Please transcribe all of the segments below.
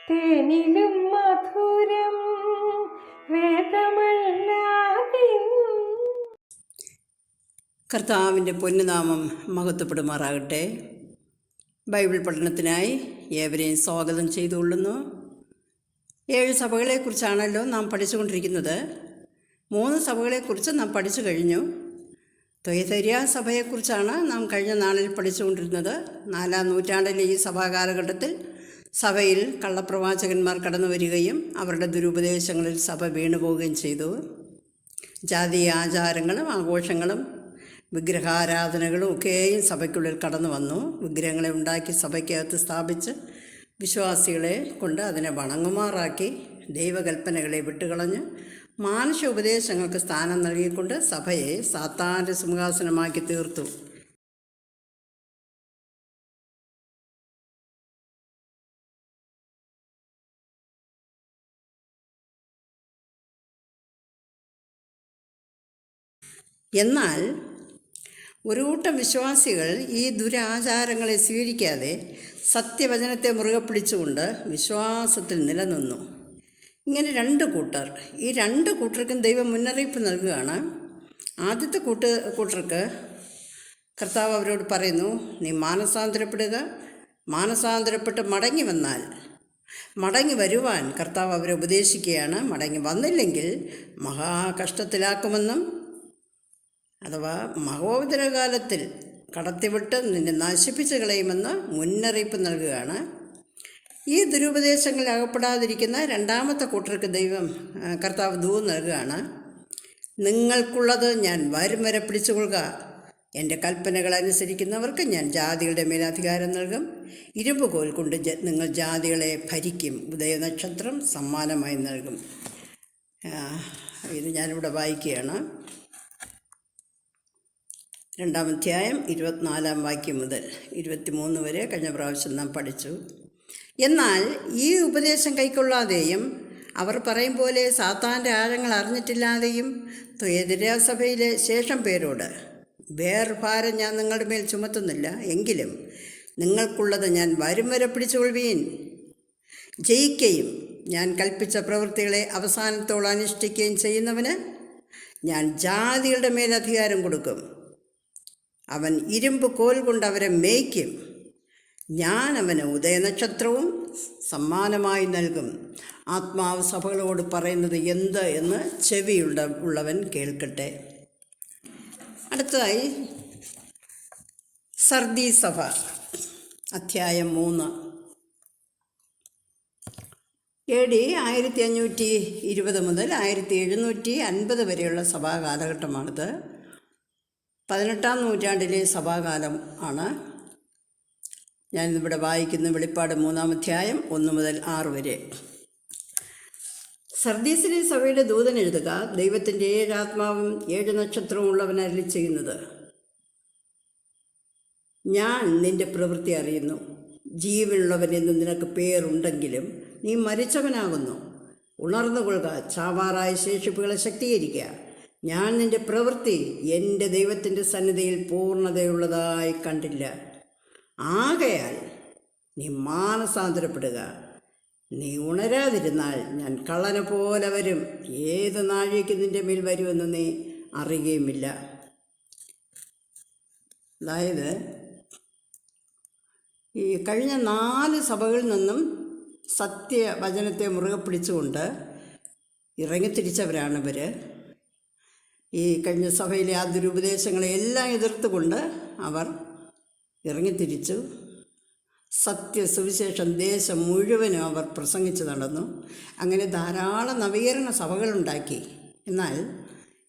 തേനിലും മധുരം വേദമല്ലാതെ. കർത്താവിൻ്റെ പൊന്നുനാമം മഹത്വപ്പെടുമാറാകട്ടെ. ബൈബിൾ പഠനത്തിനായി ഏവരെയും സ്വാഗതം ചെയ്തുകൊള്ളുന്നു. 7 സഭകളെക്കുറിച്ചാണല്ലോ നാം പഠിച്ചുകൊണ്ടിരിക്കുന്നത്. 3 സഭകളെക്കുറിച്ച് നാം പഠിച്ചു കഴിഞ്ഞു. ത്വയതരിയ സഭയെക്കുറിച്ചാണ് നാം കഴിഞ്ഞ നാളിൽ പഠിച്ചുകൊണ്ടിരുന്നത്. 4-ാം നൂറ്റാണ്ടിലെ ഈ സഭാകാലഘട്ടത്തിൽ സഭയിൽ കള്ളപ്രവാചകന്മാർ കടന്നു വരികയും അവരുടെ ദുരുപദേശങ്ങളിൽ സഭ വീണുപോവുകയും ചെയ്തു. ജാതീയ ആചാരങ്ങളും ആഘോഷങ്ങളും വിഗ്രഹാരാധനകളും ഒക്കെയും സഭയ്ക്കുള്ളിൽ കടന്നു വന്നു. വിഗ്രഹങ്ങളെ ഉണ്ടാക്കി സഭയ്ക്കകത്ത് സ്ഥാപിച്ച് വിശ്വാസികളെ കൊണ്ട് അതിനെ വണങ്ങുമാറാക്കി ദൈവകൽപ്പനകളെ വിട്ടുകളഞ്ഞ് മാനുഷ്യ ഉപദേശങ്ങൾക്ക് സ്ഥാനം നൽകിക്കൊണ്ട് സഭയെ സാത്താൻ്റെ സിംഹാസനമാക്കി തീർത്തു. എന്നാൽ ഒരു കൂട്ടം വിശ്വാസികൾ ഈ ദുരാചാരങ്ങളെ സ്വീകരിക്കാതെ സത്യവചനത്തെ മുറുകെ പിടിച്ചുകൊണ്ട് വിശ്വാസത്തിൽ നിലനിന്നു. ഇങ്ങനെ 2 കൂട്ടർ. ഈ 2 കൂട്ടർക്കും ദൈവം മുന്നറിയിപ്പ് നൽകുകയാണ്. ആദ്യത്തെ കൂട്ടർക്ക് കർത്താവ് അവരോട് പറയുന്നു, നീ മാനസാന്തരപ്പെടുക. മാനസാന്തരപ്പെട്ട് മടങ്ങി വരുവാൻ കർത്താവ് അവരെ ഉപദേശിക്കുകയാണ്. മടങ്ങി വന്നില്ലെങ്കിൽ മഹാകഷ്ടത്തിലാക്കുമെന്നും, അഥവാ മഹോദരകാലത്തിൽ കടത്തിവിട്ട് നിന്നെ നശിപ്പിച്ച് കളയുമെന്ന് മുന്നറിയിപ്പ് നൽകുകയാണ്. ഈ ദുരുപദേശങ്ങളിൽ അകപ്പെടാതിരിക്കുന്ന 2ാമത്തെ കൂട്ടർക്ക് കർത്താവ് ദൂത് നൽകുകയാണ്. നിങ്ങൾക്കുള്ളത് ഞാൻ വരും വരെ പിടിച്ചുകൊള്ളുക. എൻ്റെ കൽപ്പനകൾ അനുസരിക്കുന്നവർക്ക് ഞാൻ ജാതികളുടെ മേൽ അധികാരം നൽകും. ഇരുമ്പ് കോൽ കൊണ്ട് നിങ്ങൾ ജാതികളെ ഭരിക്കും. ഉദയനക്ഷത്രം സമ്മാനമായി നൽകും. ഇത് ഞാനിവിടെ വായിക്കുകയാണ്. 2-ാം അധ്യായം 24-ാം വാക്യം മുതൽ 23 വരെ കഴിഞ്ഞ പ്രാവശ്യം നാം പഠിച്ചു. എന്നാൽ ഈ ഉപദേശം കൈക്കൊള്ളാതെയും അവർ പറയും പോലെ സാത്താൻ്റെ ആഴങ്ങൾ അറിഞ്ഞിട്ടില്ലാതെയും ത്വയതരിയ സഭയിലെ ശേഷം പേരോട് വേർഭാരം ഞാൻ നിങ്ങളുടെ മേൽ ചുമത്തുന്നില്ല. എങ്കിലും നിങ്ങൾക്കുള്ളത് ഞാൻ വരും വരെ പിടിച്ചുകൊള്ളുവീൻ. ജയിക്കുകയും ഞാൻ കൽപ്പിച്ച പ്രവൃത്തികളെ അവസാനത്തോളം അനുഷ്ഠിക്കുകയും ചെയ്യുന്നവന് ഞാൻ ജാതികളുടെ മേൽ അധികാരം കൊടുക്കും. അവൻ ഇരുമ്പ് കോൽ കൊണ്ട് അവരെ മേയ്ക്കും. ഞാൻ അവന് ഉദയനക്ഷത്രവും സമ്മാനമായി നൽകും. ആത്മാവ് സഭകളോട് പറയുന്നത് എന്ത് എന്ന് ചെവിയുള്ളവൻ കേൾക്കട്ടെ. അടുത്തതായി സർദീസ് സഭ, അധ്യായം 3. AD 1520 മുതൽ 1750 വരെയുള്ള സഭാ കാലഘട്ടമാണിത്. 18-ാം നൂറ്റാണ്ടിലെ സഭാകാലം ആണ്. ഞാനിന്നിവിടെ വായിക്കുന്ന വെളിപ്പാട് 3-ാം അധ്യായം 1 മുതൽ 6 വരെ. സർദീസിലെ സഭയുടെ ദൂതൻ എഴുതുക, ദൈവത്തിൻ്റെ 7 ആത്മാവും 7 നക്ഷത്രവും ഉള്ളവൻ അരുളി ചെയ്യുന്നത്, ഞാൻ നിന്റെ പ്രവൃത്തി അറിയുന്നു. ജീവനുള്ളവനെന്ന് നിനക്ക് പേരുണ്ടെങ്കിലും നീ മരിച്ചവനാകുന്നു. ഉണർന്നുകൊള്ളുക, ചാവാറായ ശേഷിപ്പുകളെ ശക്തീകരിക്കുക. ഞാൻ നിന്റെ പ്രവൃത്തി എൻ്റെ ദൈവത്തിൻ്റെ സന്നിധിയിൽ പൂർണ്ണതയുള്ളതായി കണ്ടില്ല. ആകയാൽ നീ മാനസാന്തരപ്പെടുക. നീ ഉണരാതിരുന്നാൽ ഞാൻ കള്ളനെ പോലെ വരും. ഏത് നാഴികയ്ക്ക് നിൻ്റെ മേൽ വരുമെന്ന് നീ അറിയുകയുമില്ല. അതായത് ഈ കഴിഞ്ഞ 4 സഭകളിൽ നിന്നും സത്യവചനത്തെ മുറുകെ പിടിച്ചുകൊണ്ട് ഇറങ്ങിത്തിരിച്ചവരാണ് ഇവർ. ഈ കഴിഞ്ഞ സഭയിലെ ആ ദുരുപദേശങ്ങളെല്ലാം എതിർത്തുകൊണ്ട് അവർ ഇറങ്ങിത്തിരിച്ചു. സത്യസുവിശേഷം ദേശം മുഴുവനും അവർ പ്രസംഗിച്ച് നടന്നു. അങ്ങനെ ധാരാളം നവീകരണ സഭകളുണ്ടാക്കി. എന്നാൽ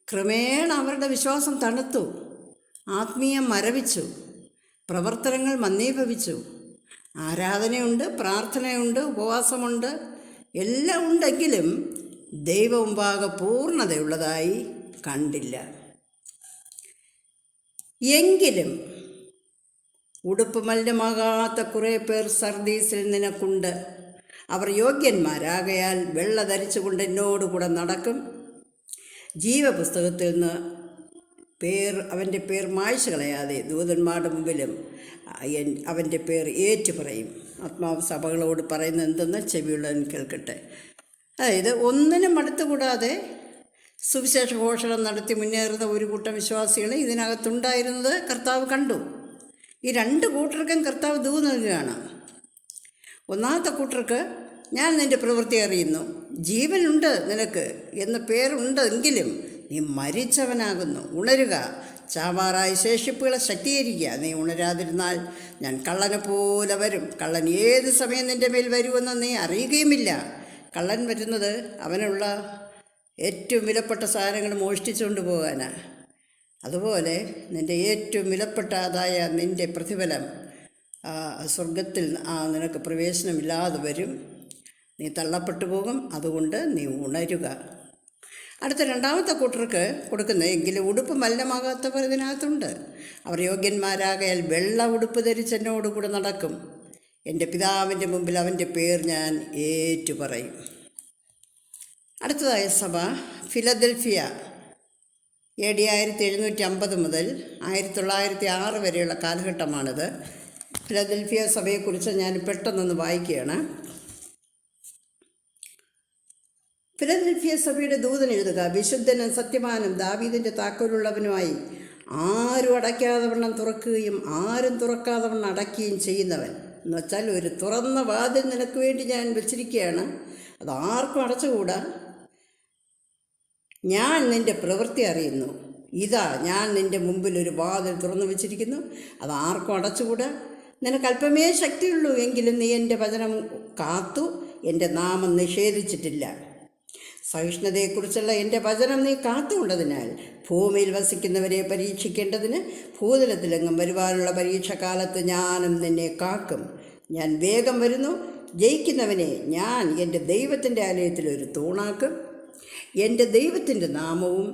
ക്രമേണ അവരുടെ വിശ്വാസം തണുത്തു, ആത്മീയം മരവിച്ചു, പ്രവർത്തനങ്ങൾ മന്ദീഭവിച്ചു. ആരാധനയുണ്ട്, പ്രാർത്ഥനയുണ്ട്, ഉപവാസമുണ്ട്, എല്ലാം ഉണ്ടെങ്കിലും ദൈവമുമ്പാകെ പൂർണ്ണതയുള്ളതായി കണ്ടില്ല. എങ്കിലും ഉടുപ്പ് മലിനമാകാത്ത കുറേ പേർ സർദീസിൽ നിനക്കുണ്ട്. അവർ യോഗ്യന്മാരാകയാൽ വെള്ള ധരിച്ചുകൊണ്ട് എന്നോടുകൂടെ നടക്കും. ജീവപുസ്തകത്തിൽ നിന്ന് അവൻ്റെ പേർ മായ്ച്ചു കളയാതെ ദൂതന്മാരുടെ മുമ്പിലും അവൻ്റെ പേർ ഏറ്റുപറയും. ആത്മാവ് സഭകളോട് പറയുന്നത് എന്തെന്ന് ചെവിയുള്ളവൻ കേൾക്കട്ടെ. അതായത് ഒന്നിനും മടുത്തുകൂടാതെ സുവിശേഷ ഘോഷണം നടത്തി മുന്നേറുന്ന ഒരു കൂട്ടം വിശ്വാസികളെ ഇതിനകത്തുണ്ടായിരുന്നത് കർത്താവ് കണ്ടു. ഈ രണ്ട് കൂട്ടർക്കും കർത്താവ് ദൂത് നൽകുകയാണ്. ഒന്നാമത്തെ കൂട്ടർക്ക്, ഞാൻ നിൻ്റെ പ്രവൃത്തി അറിയുന്നു, ജീവനുണ്ട് നിനക്ക് എന്ന പേരുണ്ടെങ്കിലും നീ മരിച്ചവനാകുന്നു, ഉണരുക, ചാവാറായ ശേഷിപ്പുകളെ ശക്തീകരിക്കുക. നീ ഉണരാതിരുന്നാൽ ഞാൻ കള്ളനെ പോലെ വരും. കള്ളൻ ഏത് സമയം നിൻ്റെ മേൽ വരുമെന്ന് നീ അറിയുകയുമില്ല. കള്ളൻ വരുന്നത് അവനുള്ള ഏറ്റവും വിലപ്പെട്ട സാധനങ്ങൾ മോഷ്ടിച്ചുകൊണ്ട് പോകാനാണ്. അതുപോലെ നിൻ്റെ ഏറ്റവും വിലപ്പെട്ടതായ നിൻ്റെ പ്രതിഫലം സ്വർഗത്തിൽ നിനക്ക് പ്രവേശനമില്ലാതെ വരും. നീ തള്ളപ്പെട്ടു പോകും. അതുകൊണ്ട് നീ ഉണരുക. അടുത്ത രണ്ടാമത്തെ കൂട്ടർക്ക് കൊടുക്കുന്നത്, എങ്കിലും ഉടുപ്പ് മലിനമാകാത്തവർ ഇതിനകത്തുണ്ട്. അവർ യോഗ്യന്മാരാകയാൽ വെള്ള ഉടുപ്പ് ധരിച്ച് എന്നോടുകൂടെ നടക്കും. എൻ്റെ പിതാവിൻ്റെ മുമ്പിൽ അവൻ്റെ പേർ ഞാൻ ഏറ്റുപറയും. അടുത്തതായ സഭ ഫിലദൽഫിയ. AD 1750 മുതൽ 1906 വരെയുള്ള കാലഘട്ടമാണിത്. ഫിലദൽഫിയ സഭയെക്കുറിച്ച് ഞാൻ പെട്ടെന്നൊന്ന് വായിക്കുകയാണ്. ഫിലദൽഫിയ സഭയുടെ ദൂതൻ എഴുതുക, വിശുദ്ധനും സത്യവാനും ദാവീദിൻ്റെ താക്കോലുള്ളവനുമായി ആരും അടയ്ക്കാതെ വണ്ണം തുറക്കുകയും ആരും തുറക്കാതെ വണ്ണം അടയ്ക്കുകയും ചെയ്യുന്നവൻ. എന്ന് വെച്ചാൽ ഒരു തുറന്ന വാതിൽ നിനക്ക് വേണ്ടി ഞാൻ വെച്ചിരിക്കുകയാണ്, അത് ആർക്കും അടച്ചുകൂടാ. ഞാൻ നിൻ്റെ പ്രവൃത്തി അറിയുന്നു. ഇതാ, ഞാൻ നിൻ്റെ മുമ്പിൽ ഒരു വാതിൽ തുറന്നു വെച്ചിരിക്കുന്നു, അത് ആർക്കും അടച്ചുകൂടാ. നിനക്ക് അല്പമേ ശക്തിയുള്ളൂ, എങ്കിലും നീ എൻ്റെ വചനം കാത്തു എൻ്റെ നാമം നിഷേധിച്ചിട്ടില്ല. സഹിഷ്ണുതയെക്കുറിച്ചുള്ള എൻ്റെ വചനം നീ കാത്തുകൊണ്ടതിനാൽ ഭൂമിയിൽ വസിക്കുന്നവരെ പരീക്ഷിക്കേണ്ടതിന് ഭൂതലത്തിലെങ്ങും വരുവാനുള്ള പരീക്ഷാകാലത്ത് ഞാനും നിന്നെ കാക്കും. ഞാൻ വേഗം വരുന്നു. ജയിക്കുന്നവനെ ഞാൻ എൻ്റെ ദൈവത്തിൻ്റെ ആലയത്തിൽ ഒരു തൂണാക്കും. എൻ്റെ ദൈവത്തിൻ്റെ നാമവും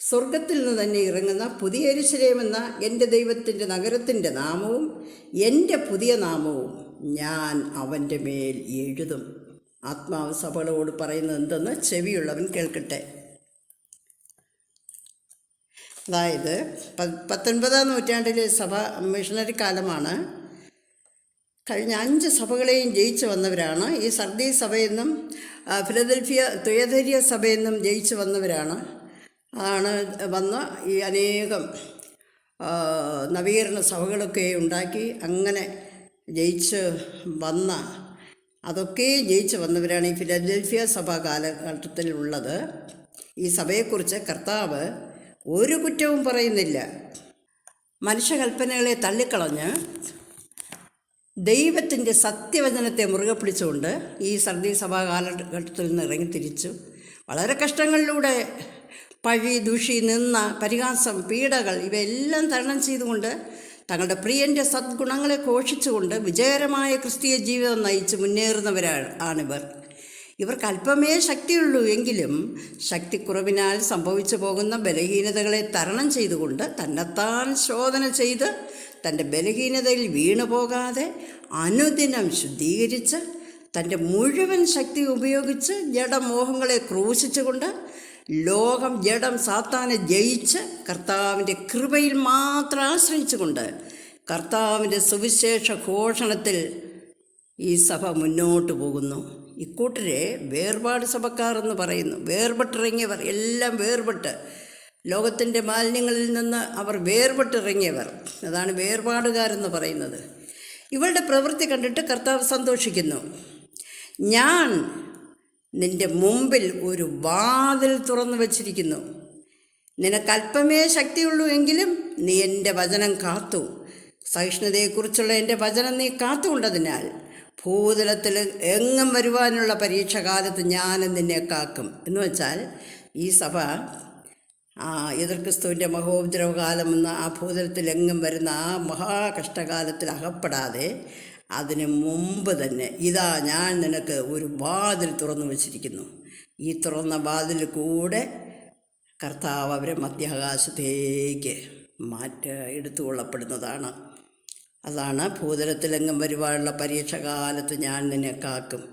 സ്വർഗത്തിൽ നിന്ന് തന്നെ ഇറങ്ങുന്ന പുതിയ യെരൂശലേം എന്ന എൻ്റെ ദൈവത്തിൻ്റെ നഗരത്തിൻ്റെ നാമവും എൻ്റെ പുതിയ നാമവും ഞാൻ അവൻ്റെ മേൽ എഴുതും. ആത്മാവ് സഭകളോട് പറയുന്നത് എന്തെന്ന് ചെവിയുള്ളവൻ കേൾക്കട്ടെ. അതായത് 19-ാം നൂറ്റാണ്ടിലെ സഭ മിഷണറി കാലമാണ്. കഴിഞ്ഞ 5 സഭകളെയും ജയിച്ചു വന്നവരാണ്. ഈ സർദീസ് സഭയെന്നും ഫിലദൽഫിയ തുയധൈര്യ സഭയെന്നും ജയിച്ചു വന്നവരാണ്. വന്ന് ഈ അനേകം നവീകരണ സഭകളൊക്കെ ഉണ്ടാക്കി അങ്ങനെ ജയിച്ച് വന്ന അതൊക്കെയും ജയിച്ചു വന്നവരാണ് ഈ ഫിലദൽഫിയ സഭ കാലഘട്ടത്തിലുള്ളത്. ഈ സഭയെക്കുറിച്ച് കർത്താവ് ഒരു കുറ്റവും പറയുന്നില്ല. മനുഷ്യകൽപ്പനകളെ തള്ളിക്കളഞ്ഞ് ദൈവത്തിൻ്റെ സത്യവചനത്തെ മുറുകെ പിടിച്ചുകൊണ്ട് ഈ സർദീസ് സഭാ കാലഘട്ടത്തിൽ നിന്ന് ഇറങ്ങിത്തിരിച്ചു. വളരെ കഷ്ടങ്ങളിലൂടെ പഴി, ദുഷി, നിന്ന, പരിഹാസം, പീഡകൾ ഇവയെല്ലാം തരണം ചെയ്തുകൊണ്ട് തങ്ങളുടെ പ്രിയൻ്റെ സദ്ഗുണങ്ങളെ ഘോഷിച്ചുകൊണ്ട് വിജയകരമായ ക്രിസ്തീയ ജീവിതം നയിച്ച് മുന്നേറുന്നവരാണിവർ. ഇവർക്ക് അല്പമേ ശക്തിയുള്ളൂ, എങ്കിലും ശക്തിക്കുറവിനാൽ സംഭവിച്ചു പോകുന്ന ബലഹീനതകളെ തരണം ചെയ്തുകൊണ്ട് തന്നെത്താൻ ശോധന ചെയ്ത് തൻ്റെ ബലഹീനതയിൽ വീണു പോകാതെ അനുദിനം ശുദ്ധീകരിച്ച് തൻ്റെ മുഴുവൻ ശക്തി ഉപയോഗിച്ച് ജഡമോഹങ്ങളെ ക്രൂശിച്ചുകൊണ്ട് ലോകം, ജഡം, സാത്താനെ ജയിച്ച് കർത്താവിൻ്റെ കൃപയിൽ മാത്രം ആശ്രയിച്ചുകൊണ്ട് കർത്താവിൻ്റെ സുവിശേഷ ഘോഷണത്തിൽ ഈ സഭ മുന്നോട്ട് പോകുന്നു. ഇക്കൂട്ടരെ വേർപാട് സഭക്കാർ എന്ന് പറയുന്നു. വേർപെട്ടിറങ്ങിയവർ, എല്ലാം വേർപെട്ട് ലോകത്തിൻ്റെ മാലിന്യങ്ങളിൽ നിന്ന് അവർ വേർപെട്ടിറങ്ങിയവർ. അതാണ് വേർപാടുകാരെന്ന് പറയുന്നത്. ഇവളുടെ പ്രവൃത്തി കണ്ടിട്ട് കർത്താവ് സന്തോഷിക്കുന്നു. ഞാൻ നിൻ്റെ മുമ്പിൽ ഒരു വാതിൽ തുറന്നു വച്ചിരിക്കുന്നു. നിനക്കല്പമേ ശക്തിയുള്ളൂ, എങ്കിലും നീ എൻ്റെ വചനം കാത്തു. സഹിഷ്ണുതയെക്കുറിച്ചുള്ള എൻ്റെ വചനം നീ കാത്തുകൊണ്ടതിനാൽ ഭൂതലത്തിൽ എങ്ങും വരുവാനുള്ള പരീക്ഷാകാലത്ത് ഞാനും നിന്നെ കാക്കും. എന്ന് വെച്ചാൽ ഈ സഭ എതിർക്രിസ്തുവിൻ്റെ മഹോപദ്രവകാലം എന്ന ആ ഭൂതലത്തിലെങ്ങും വരുന്ന ആ മഹാകഷ്ടകാലത്തിൽ അകപ്പെടാതെ അതിന് മുമ്പ് തന്നെ ഇതാ, ഞാൻ നിനക്ക് ഒരു വാതിൽ തുറന്നു വച്ചിരിക്കുന്നു. ഈ തുറന്ന വാതിൽ കൂടെ കർത്താവ് അവരെ മധ്യാകാശത്തേക്ക് എടുത്തുകൊള്ളപ്പെടുന്നതാണ്. അതാണ് ഭൂതലത്തിലെങ്ങും വരുവാനുള്ള പരീക്ഷ കാലത്ത് ഞാൻ നിന്നെ കാക്കും.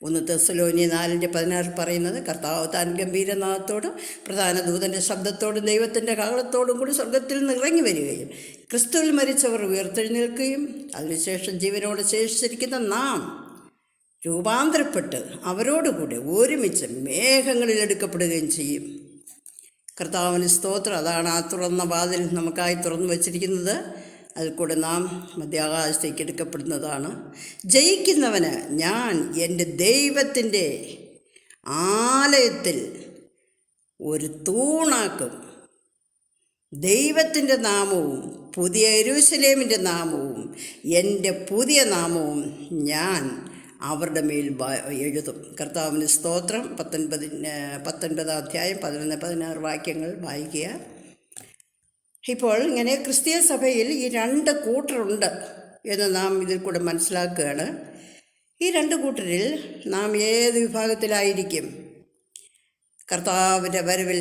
1 തെസ്സലോനിയർ 4:16 പറയുന്നത്, കർത്താവ് താൻ ഗംഭീരനാദത്തോടും പ്രധാന ദൂതൻ്റെ ശബ്ദത്തോടും ദൈവത്തിൻ്റെ കാഹളത്തോടും കൂടി സ്വർഗത്തിൽ നിന്ന് ഇറങ്ങി വരികയും ക്രിസ്തുവിൽ മരിച്ചവർ ഉയർത്തെഴുന്നേൽക്കുകയും അതിനുശേഷം ജീവനോട് ശേഷിച്ചിരിക്കുന്ന നാം രൂപാന്തരപ്പെട്ട് അവരോടുകൂടി ഒരുമിച്ച് മേഘങ്ങളിൽ എടുക്കപ്പെടുകയും ചെയ്യും. കർത്താവിന് സ്തോത്രം. അതാണ് ആ തുറന്ന വാതിൽ നമുക്കായി തുറന്നു വച്ചിരിക്കുന്നത്. അതിൽ കൂടെ നാം മധ്യാകാശത്തേക്ക് എടുക്കപ്പെടുന്നതാണ്. ജയിക്കുന്നവന് ഞാൻ എൻ്റെ ദൈവത്തിൻ്റെ ആലയത്തിൽ ഒരു തൂണാക്കും. ദൈവത്തിൻ്റെ നാമവും പുതിയ യെരൂശലേമിൻ്റെ നാമവും എൻ്റെ പുതിയ നാമവും ഞാൻ അവരുടെ മേൽ എഴുതും. കർത്താവിന് സ്തോത്രം. 19 അധ്യായം 11-16 വാക്യങ്ങൾ വായിക്കുക. ഇപ്പോൾ ഇങ്ങനെ ക്രിസ്തീയ സഭയിൽ ഈ 2 കൂട്ടരുണ്ട് എന്ന് നാം ഇതിൽ കൂടെ മനസ്സിലാക്കുകയാണ്. ഈ 2 കൂട്ടരിൽ നാം ഏത് വിഭാഗത്തിലായിരിക്കും? കർത്താവിൻ്റെ വരവിൽ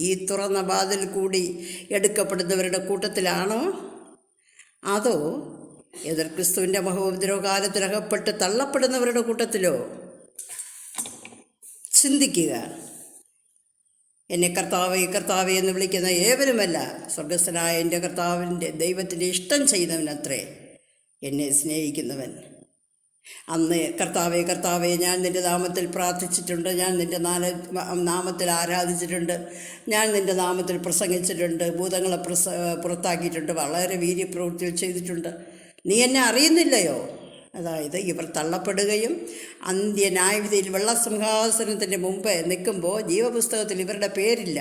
ഈ തുറന്ന വാതിൽ കൂടി എടുക്കപ്പെടുന്നവരുടെ കൂട്ടത്തിലാണോ, അതോ എതിർ ക്രിസ്തുവിൻ്റെ മഹോപദ്രവകാലത്തിലകപ്പെട്ട് തള്ളപ്പെടുന്നവരുടെ കൂട്ടത്തിലോ? ചിന്തിക്കുക. എന്നെ കർത്താവേ കർത്താവേ എന്ന് വിളിക്കുന്ന ഏവരുമല്ല, സ്വർഗസ്ഥനായ എൻ്റെ കർത്താവിൻ്റെ ദൈവത്തിൻ്റെ ഇഷ്ടം ചെയ്യുന്നവനത്രേ എന്നെ സ്നേഹിക്കുന്നവൻ. അന്ന് കർത്താവേ കർത്താവേ, ഞാൻ നിൻ്റെ നാമത്തിൽ പ്രാർത്ഥിച്ചിട്ടുണ്ട്, ഞാൻ നിൻ്റെ നാമത്തിൽ ആരാധിച്ചിട്ടുണ്ട്, ഞാൻ നിൻ്റെ നാമത്തിൽ പ്രസംഗിച്ചിട്ടുണ്ട്, ഭൂതങ്ങളെ പുറത്താക്കിയിട്ടുണ്ട്, വളരെ വീര്യപ്രവൃത്തികൾ ചെയ്തിട്ടുണ്ട്. നീ എന്നെ അറിയുന്നില്ലയോ? അതായത് ഇവർ തള്ളപ്പെടുകയും അന്ത്യന്യായവിധിയിൽ വെള്ളസിംഹാസനത്തിൻ്റെ മുമ്പ് നിൽക്കുമ്പോൾ ജീവപുസ്തകത്തിൽ ഇവരുടെ പേരില്ല.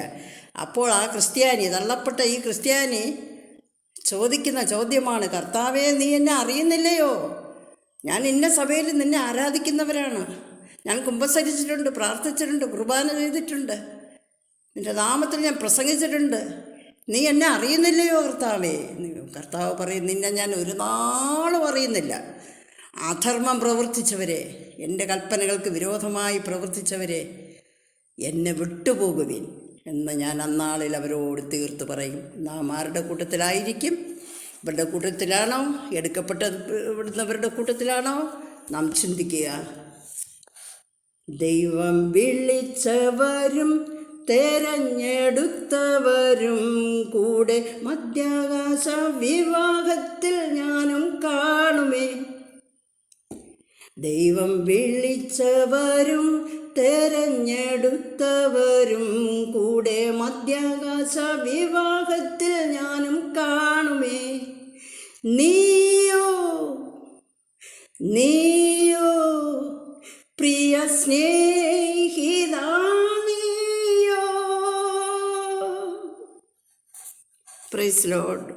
അപ്പോൾ ആ ക്രിസ്ത്യാനി, തള്ളപ്പെട്ട ഈ ക്രിസ്ത്യാനി ചോദിക്കുന്ന ചോദ്യമാണ്, കർത്താവേ നീ എന്നെ അറിയുന്നില്ലയോ? ഞാൻ ഇന്ന സഭയിൽ നിന്നെ ആരാധിക്കുന്നവരാണ്, ഞാൻ കുമ്പസരിച്ചിട്ടുണ്ട്, പ്രാർത്ഥിച്ചിട്ടുണ്ട്, കുർബാന ചെയ്തിട്ടുണ്ട്, നിൻ്റെ നാമത്തിൽ ഞാൻ പ്രസംഗിച്ചിട്ടുണ്ട്, നീ എന്നെ അറിയുന്നില്ലയോ കർത്താവേ? കർത്താവ് പറയും, നിന്നെ ഞാൻ ഒരു നാളും അറിയുന്നില്ല. അധർമ്മം പ്രവർത്തിച്ചവരെ, എൻ്റെ കൽപ്പനകൾക്ക് വിരോധമായി പ്രവർത്തിച്ചവരെ, എന്നെ വിട്ടുപോകുവിൻ എന്ന് ഞാൻ അന്നാളിൽ അവരോട് തീർത്ത് പറയും. നാം ആരുടെ കൂട്ടത്തിലായിരിക്കും? ഇവരുടെ കൂട്ടത്തിലാണോ? എടുക്കപ്പെട്ടവരുടെ കൂട്ടത്തിലാണോ? നാം ചിന്തിക്കുക. ദൈവം വിളിച്ചവരും തെരഞ്ഞെടുത്തവരും കൂടെ മധ്യാകാശ വിവാഹത്തിൽ ഞാനും കാണുമേ. ദൈവം വിളിച്ചവരും തെരഞ്ഞെടുത്തവരും കൂടെ മധ്യാകാശ വിവാഹത്തിൽ ഞാനും കാണുമേ. നീയോ നീയോ പ്രിയ സ്നേഹിതാ, നീയോ. Praise Lord.